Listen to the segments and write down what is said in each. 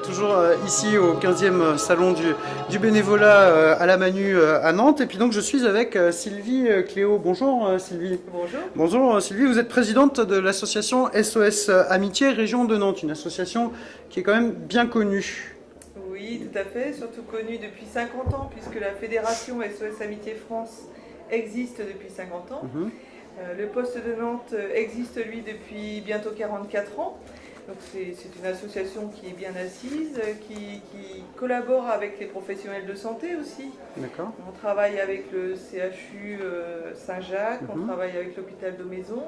toujours ici au 15e salon du bénévolat à la Manu à Nantes. Et puis donc je suis avec Sylvie Cléo. Bonjour Sylvie. Bonjour. Bonjour Sylvie, vous êtes présidente de l'association SOS Amitié Région de Nantes, une association qui est quand même bien connue. Oui, tout à fait, surtout connue depuis 50 ans puisque la fédération SOS Amitié France existe depuis 50 ans. Le poste de Nantes existe lui depuis bientôt 44 ans. Donc c'est une association qui est bien assise, qui collabore avec les professionnels de santé aussi. D'accord. On travaille avec le CHU Saint-Jacques, on travaille avec l'hôpital de Maison.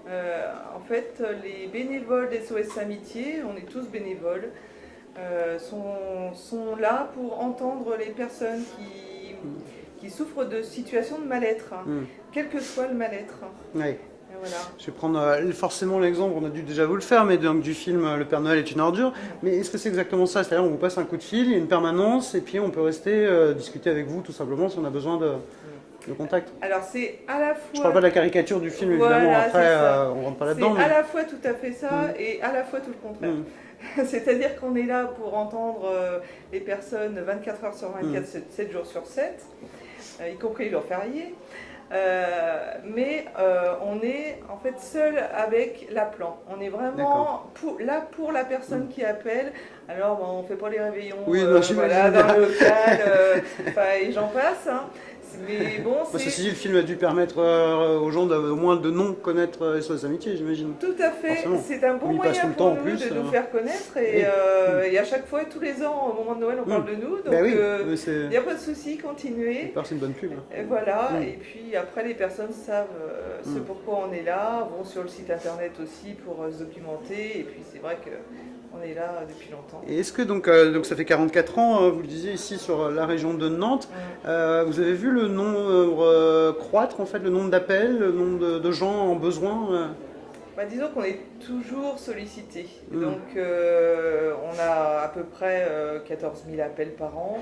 En fait, les bénévoles d'SOS Amitié, on est tous bénévoles, sont là pour entendre les personnes qui souffrent de situations de mal-être, quel que soit le mal-être. Oui. Voilà. Je vais prendre forcément l'exemple, on a dû déjà vous le faire, mais donc, du film Le Père Noël est une ordure. Mais est-ce que c'est exactement ça? C'est-à-dire on vous passe un coup de fil, il y a une permanence, et puis on peut rester discuter avec vous tout simplement si on a besoin de contact. Alors c'est à la fois... Je parle pas de la caricature du film évidemment, voilà, après on rentre pas là-dedans. C'est à la fois tout à fait ça et à la fois tout le contraire. C'est-à-dire qu'on est là pour entendre les personnes 24 heures sur 24, 7 jours sur 7, y compris leur férié. Mais on est en fait seul avec l'appelant. On est vraiment là pour la personne qui appelle. Alors on ne fait pas les réveillons voilà, dans le local, et j'en passe. Hein. Mais bon, ceci dit, le film a dû permettre aux gens au moins de non connaître SOS Amitié, j'imagine. Tout à fait, c'est un bon moyen pour nous de nous faire connaître et à chaque fois, tous les ans, au moment de Noël, on parle de nous, donc il n'y a pas de souci, continuez. C'est une bonne pub. Et voilà, et puis après les personnes savent ce pourquoi on est là, vont sur le site internet aussi pour se documenter, et puis c'est vrai que on est là depuis longtemps. Et est-ce que donc ça fait 44 ans, vous le disiez ici sur la région de Nantes, vous avez vu le nombre croître en fait, le nombre d'appels, le nombre de gens en besoin disons qu'on est toujours sollicité. Donc on a à peu près 14 000 appels par an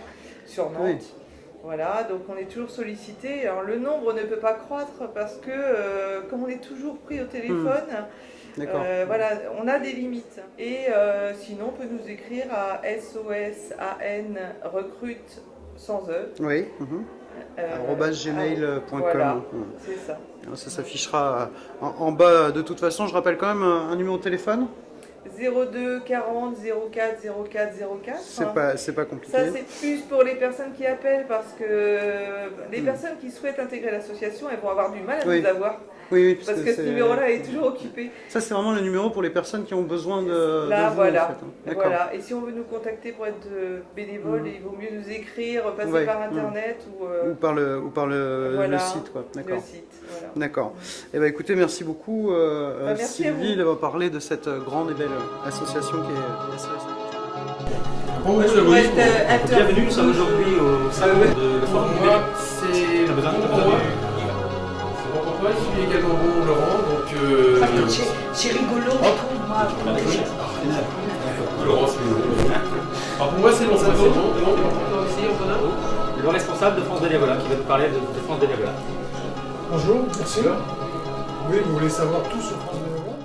sur Nantes. Voilà, donc on est toujours sollicité. Alors le nombre ne peut pas croître parce que comme on est toujours pris au téléphone, voilà, on a des limites. Et sinon, on peut nous écrire à SOSAN recrute sans E. Oui. @gmail.com. Voilà, c'est ça. Ça s'affichera en bas de toute façon. Je rappelle quand même un numéro de téléphone. 02 40 04 04 04. C'est pas compliqué. Ça, c'est plus pour les personnes qui appellent parce que les personnes qui souhaitent intégrer l'association, elles vont avoir du mal à nous avoir. Oui, parce que ce numéro-là est toujours occupé. Ça, c'est vraiment le numéro pour les personnes qui ont besoin de vous, voilà. En fait, hein. Voilà. Et si on veut nous contacter pour être bénévole, il vaut mieux nous écrire, passer par Internet ou par le site. Le site, voilà. D'accord. Eh ben, écoutez, merci beaucoup Sylvie d'avoir parlé de cette grande et belle association qui est SOS. Bonjour, bienvenue, nous sommes aujourd'hui au salon de la Forum du il est également bon, Laurent, donc... c'est rigolo, moi. Laurent, c'est rigolo. Alors pour moi, c'est bon, ça c'est bon. Ici, Antonin, le responsable de France Bénévolat, qui va nous parler de France Bénévolat. Bonjour, merci. Oui, vous voulez savoir tout sur France Bénévolat?